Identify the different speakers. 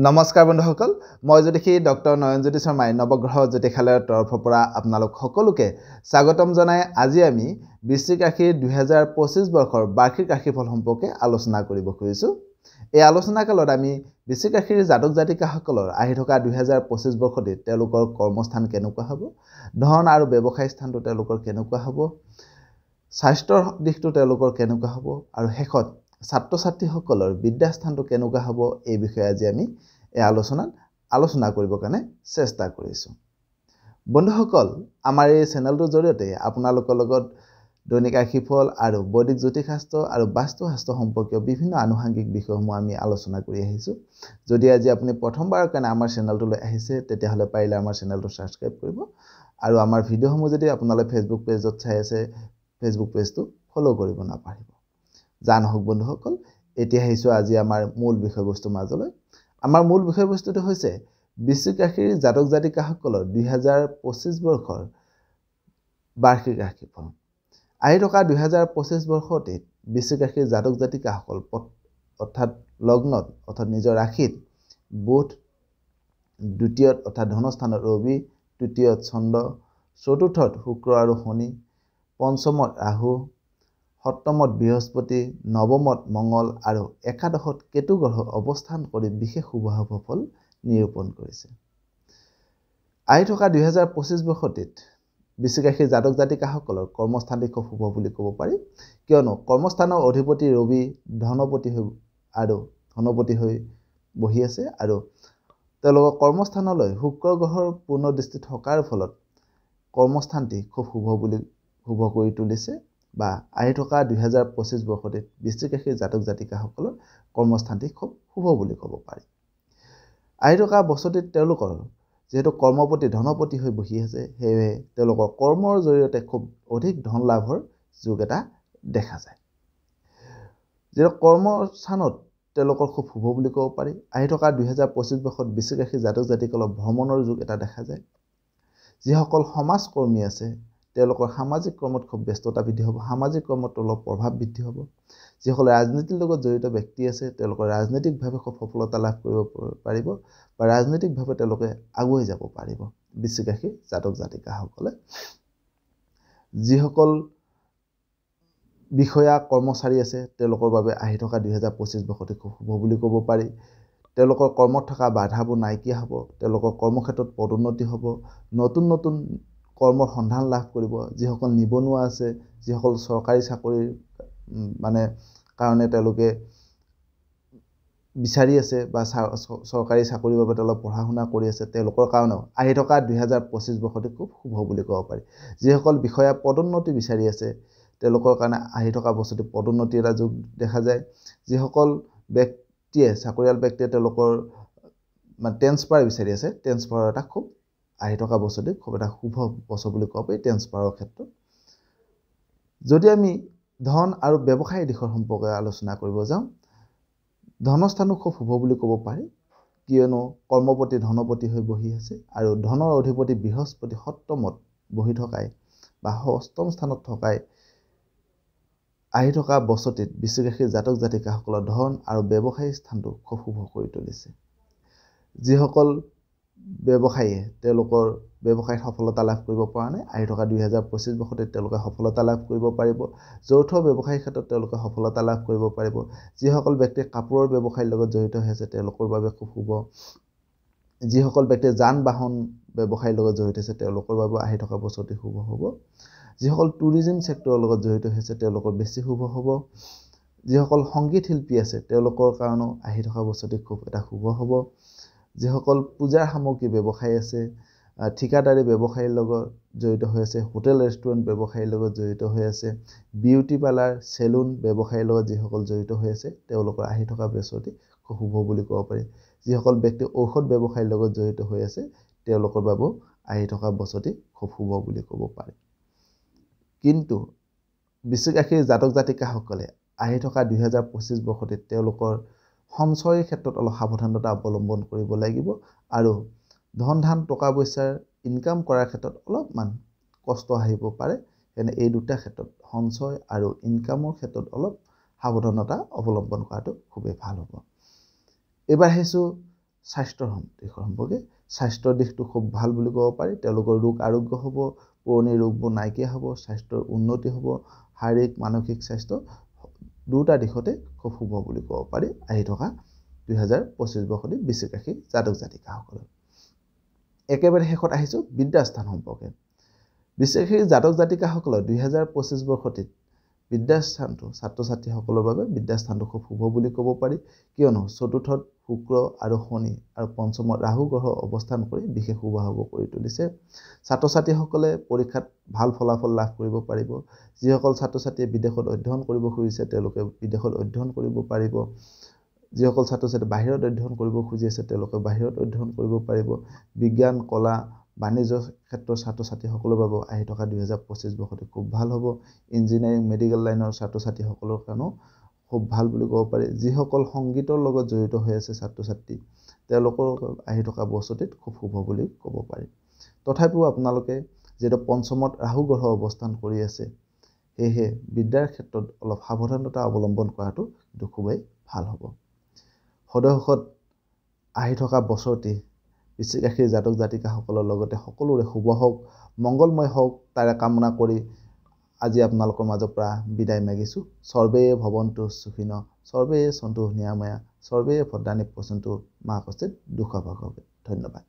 Speaker 1: নমস্কাৰ বন্ধুসকল মই জ্যোতিষী ডক্টৰ নয়নজ্যোতি শৰ্মাই নৱগ্ৰহ জ্যোতিষালয়ৰ তৰফৰ পৰা আপোনালোক সকলোকে স্বাগতম জনাই আজি আমি বৃশ্চিক ৰাশিৰ 2025 বৰ্ষৰ বাৰ্ষিক ৰাশিফল সম্পৰ্কে আলোচনা কৰিব খুজিছো। এই আলোচনা কালত আমি বৃশ্চিক ৰাশিৰ জাতক জাতিকাসকলৰ আহি থকা 2025 বৰ্ষতে তেওঁলোকৰ কৰ্মস্থান কেনেকুৱা হ'ব, ধন আৰু ব্যৱসায় স্থানটো তেওঁলোকৰ কেনেকুৱা হ'ব, স্বাস্থ্যৰ দিশটো তেওঁলোকৰ কেনেকুৱা হ'ব আৰু শেষত ছাত্ৰ ছাত্ৰীসকলৰ বিদ্যাস্থানটো কেনেকুৱা হ'ব এই বিষয়ে আজি আমি এই আলোচনা কৰিবৰ কাৰণে চেষ্টা কৰিছো। বন্ধুসকল, আমাৰ এই চেনেলটোৰ জৰিয়তে আপোনালোকৰ লগত দৈনিক ৰাশিফল আৰু বৈদিক জ্যোতিষশাস্ত্ৰ আৰু বাস্তুশাস্ত্ৰ সম্পৰ্কীয় বিভিন্ন আনুষংগিক বিষয়সমূহ আমি আলোচনা কৰি আহিছো। যদি আজি আপুনি প্ৰথমবাৰৰ কাৰণে আমাৰ চেনেলটোলৈ আহিছে তেতিয়াহ'লে পাৰিলে আমাৰ চেনেলটো ছাবস্ক্ৰাইব কৰিব আৰু আমাৰ ভিডিঅ'সমূহ যদি আপোনালোকে ফেচবুক পেজত চাই আছে ফেচবুক পেজটো ফলো কৰিব নাপাহৰিব। জান হওক বন্ধুসকল, এতিয়া আহিছো আজি আমাৰ মূল বিষয়বস্তুৰ মাজলৈ। আমাৰ মূল বিষয়বস্তুটো হৈছে বৃশ্চিক ৰাশিৰ জাতক জাতিকাসকলৰ 2025 বৰ্ষৰ বাৰ্ষিক ৰাশিফল। আহি থকা 2025 বৰ্ষতে বৃশ্চিক ৰাশিৰ জাতক জাতিকাসকল অৰ্থাৎ লগ্নত অৰ্থাৎ নিজৰ ৰাশিত বুধ, দ্বিতীয়ত অৰ্থাৎ ধনস্থানত ৰবি, তৃতীয়ত চন্দ্ৰ, চতুৰ্থত শুক্ৰ আৰু শনি, পঞ্চমত ৰাহু, সপ্তমত বৃহস্পতি, নৱমত মঙ্গল আৰু একাদশত কেতু গ্ৰহ অৱস্থান কৰি বিশেষ শুভ ফল নিৰূপণ কৰিছে। আহি থকা 2025 বৰ্ষটিত বৃশ্চিক ৰাশিৰ জাতক জাতিকাসকলৰ কৰ্মস্থানটি খুব শুভ বুলি ক'ব পাৰি, কিয়নো কৰ্মস্থানৰ অধিপতি ৰবি ধনপতি হৈ বহি আছে আৰু তেওঁলোকৰ কৰ্মস্থানলৈ শুক্ৰ গ্ৰহৰ পূৰ্ণ দৃষ্টি থকাৰ ফলত কৰ্মস্থানটি খুব শুভ কৰি তুলিছে বা আহি থকা 2025 বৰ্ষতে বৃশ্চিক ৰাশিৰ জাতক জাতিকাসকলৰ কৰ্মস্থানটি খুব শুভ বুলি ক'ব পাৰি। আহি থকা বছৰটিত তেওঁলোকৰ যেহেতু কৰ্মপতি ধনপতি হৈ বহি আছে, সেয়ে তেওঁলোকৰ কৰ্মৰ জৰিয়তে খুব অধিক ধন লাভৰ যোগ এটা দেখা যায়। যিহেতু কৰ্মস্থানত তেওঁলোকৰ খুব শুভ বুলি ক'ব পাৰি। আহি থকা 2025 বৰ্ষত বৃশ্চিক ৰাশিৰ জাতক জাতিকাসকলৰ ভ্ৰমণৰ যোগ এটা দেখা যায়। যিসকল সমাজকৰ্মী আছে তেওঁলোকৰ সামাজিক কৰ্মত খুব ব্যস্ততা বৃদ্ধি হ'ব, সামাজিক কৰ্মত অলপ প্ৰভাৱ বৃদ্ধি হ'ব। যিসকল ৰাজনীতিৰ লগত জড়িত ব্যক্তি আছে তেওঁলোকৰ ৰাজনৈতিকভাৱে খুব সফলতা লাভ কৰিব পাৰিব বা ৰাজনৈতিকভাৱে তেওঁলোকে আগুৱাই যাব পাৰিব বৃশ্চিক ৰাশিৰ জাতক জাতিকাসকলে। যিসকল বিষয়া কৰ্মচাৰী আছে তেওঁলোকৰ বাবে আহি থকা 2025 বৰ্ষতে খুব শুভ বুলি ক'ব পাৰি। তেওঁলোকৰ কৰ্মত থকা বাধাবোৰ নাইকিয়া হ'ব, তেওঁলোকৰ কৰ্মক্ষেত্ৰত পদোন্নতি হ'ব, নতুন নতুন কৰ্মৰ সন্ধান লাভ কৰিব। যিসকল নিবনুৱা আছে, যিসকল চৰকাৰী চাকৰিৰ কাৰণে তেওঁলোকে বিচাৰি আছে বা চৰকাৰী চাকৰিৰ বাবে তেওঁলোকে পঢ়া শুনা কৰি আছে, তেওঁলোকৰ কাৰণেও আহি থকা 2025 বৰ্ষতে খুব শুভ বুলি ক'ব পাৰি। যিসকল বিষয়া পদোন্নতি বিচাৰি আছে তেওঁলোকৰ কাৰণে আহি থকা বছৰটি পদোন্নতি এটা যোগ দেখা যায়। যিসকল ব্যক্তিয়ে চাকৰিয়াল ব্যক্তিয়ে তেওঁলোকৰ ট্ৰেন্সফাৰ বিচাৰি আছে, ট্ৰেন্সফাৰৰ এটা খুব আহি থকা বছৰটি খুব এটা শুভ বছৰ বুলি ক'ব পাৰি ট্ৰেন্সফাৰৰ ক্ষেত্ৰত। যদি আমি ধন আৰু ব্যৱসায় দিশৰ সম্পৰ্কে আলোচনা কৰিব যাওঁ, ধনস্থানো খুব শুভ বুলি ক'ব পাৰি, কিয়নো কৰ্মপতি ধনপতি হৈ বহি আছে আৰু ধনৰ অধিপতি বৃহস্পতি সপ্তমত বহি থকাই বা অষ্টম স্থানত থকাই আহি থকা বছৰটিত বৃশ্চিক ৰাশিৰ জাতক জাতিকাসকলৰ ধন আৰু ব্যৱসায়ী স্থানটো খুব শুভ কৰি তুলিছে। যিসকল ব্যৱসায়ীয়ে তেওঁলোকৰ ব্যৱসায়ত সফলতা লাভ কৰিব পৰা নাই, আহি থকা 2025 বৰ্ষতে তেওঁলোকে সফলতা লাভ কৰিব পাৰিব। যৌথ ব্যৱসায়ৰ ক্ষেত্ৰত তেওঁলোকে সফলতা লাভ কৰিব পাৰিব। যিসকল ব্যক্তি কাপোৰৰ ব্যৱসায়ৰ লগত জড়িত হৈ আছে তেওঁলোকৰ বাবে খুব শুভ। যিসকল ব্যক্তি যান বাহন ব্যৱসায়ৰ লগত জড়িত আছে তেওঁলোকৰ বাবে আহি থকা বছৰটি শুভ হ'ব। যিসকল টুৰিজিম ছেক্টৰৰ লগত জড়িত হৈছে তেওঁলোকৰ বেছি শুভ হ'ব। যিসকল সংগীত শিল্পী আছে তেওঁলোকৰ কাৰণেও আহি থকা বছৰটি খুব এটা শুভ হ'ব। যিসকল পূজাৰ সামগ্ৰী ব্যৱসায় আছে, ঠিকাদাৰী ব্যৱসায়ৰ লগত জড়িত হৈ আছে, হোটেল ৰেষ্টুৰেণ্ট ব্যৱসায়ৰ লগত জড়িত হৈ আছে, বিউটি পাৰ্লাৰ চেলুন ব্যৱসায়ৰ লগত যিসকল জড়িত হৈ আছে তেওঁলোকৰ আহি থকা বছৰটি খুব শুভ বুলি ক'ব পাৰি। যিসকল ব্যক্তি ঔষধ ব্যৱসায়ৰ লগত জড়িত হৈ আছে তেওঁলোকৰ বাবেও আহি থকা বছৰটি খুব শুভ বুলি ক'ব পাৰি। কিন্তু বৃশ্চিক ৰাশিৰ জাতক জাতিকাসকলে আহি থকা 2025 বৰ্ষতে তেওঁলোকৰ সঞ্চয়ৰ ক্ষেত্ৰত অলপ সাৱধানতা অৱলম্বন কৰিব লাগিব আৰু ধন ধান টকা পইচাৰ ইনকাম কৰাৰ ক্ষেত্ৰত অলপমান কষ্ট আহিব পাৰে। এনে এই দুটা ক্ষেত্ৰত সঞ্চয় আৰু ইনকামৰ ক্ষেত্ৰত অলপ সাৱধানতা অৱলম্বন কৰাটো খুবেই ভাল হ'ব। এবাৰ আহিছোঁ স্বাস্থ্যৰ দিশৰ সম্পৰ্কে স্বাস্থ্যৰ দিশটো খুব ভাল বুলি ক'ব পাৰি তেওঁলোকৰ ৰোগ আৰোগ্য হ'ব পুৰণি ৰোগবোৰ নাইকিয়া হ'ব স্বাস্থ্যৰ উন্নতি হ'ব শাৰীৰিক মানসিক স্বাস্থ্য দুটা দিশতে খুব শুভ বুলি ক'ব পাৰি আহি থকা 2025 বৰ্ষটি বৃশ্চিক ৰাশি জাতক জাতিকাসকলৰ একেবাৰে শেষত আহিছোঁ বিদ্যাস্থান সম্পৰ্কে বৃশ্চিক ৰাশিৰ জাতক জাতিকাসকলৰ 2025 বৰ্ষটিত বিদ্যাস্থানটো ছাত্ৰ ছাত্ৰীসকলৰ বাবে বিদ্যাস্থানটো খুব শুভ বুলি ক'ব পাৰি কিয়নো চতুৰ্থত শুক্ৰ আৰু শনি আৰু পঞ্চমত ৰাহু গ্ৰহ অৱস্থান কৰি বিশেষ শুভ কৰি তুলিছে ছাত্ৰ ছাত্ৰীসকলে পৰীক্ষাত ভাল ফলাফল লাভ কৰিব পাৰিব যিসকল ছাত্ৰ ছাত্ৰীয়ে বিদেশত অধ্যয়ন কৰিব খুজিছে তেওঁলোকে বিদেশত অধ্যয়ন কৰিব পাৰিব যিসকল ছাত্ৰ ছাত্ৰী বাহিৰত অধ্যয়ন কৰিব খুজি আছে তেওঁলোকে বাহিৰত অধ্যয়ন কৰিব পাৰিব বিজ্ঞান কলা বাণিজ্য ক্ষেত্ৰৰ ছাত্ৰ ছাত্ৰীসকলৰ বাবে আহি থকা 2025 বৰ্ষটি খুব ভাল হ'ব ইঞ্জিনিয়াৰিং মেডিকেল লাইনৰ ছাত্ৰ ছাত্ৰীসকলৰ কাৰণেও খুব ভাল বুলি ক'ব পাৰি যিসকল সংগীতৰ লগত জড়িত হৈ আছে ছাত্ৰ ছাত্ৰী তেওঁলোকৰ আহি থকা বছৰটিত খুব শুভ বুলি ক'ব পাৰি তথাপিও আপোনালোকে যেটা পঞ্চমত ৰাহু গ্ৰহ অৱস্থান কৰি আছে সেয়ে বিদ্যাৰ ক্ষেত্ৰত অলপ সাৱধানতা অৱলম্বন কৰাটো কিন্তু খুবেই ভাল হ'ব সদহত আহি থকা বছৰটি বৃশ্চিক ৰাশিৰ জাতক জাতিকাসকলৰ লগতে সকলোৰে শুভ হওক মংগলময় হওক তাৰে কামনা কৰি আজি আপোনালোকৰ মাজৰ পৰা বিদায় মাগিছোঁ সৰ্বে ভৱন্তু সুখিনঃ সৰ্বে সন্তু নিৰাময়া সৰ্বে ভদ্ৰাণি পশ্যন্তু মা কষ্টিত দুঃখ ভাগবে ধন্যবাদ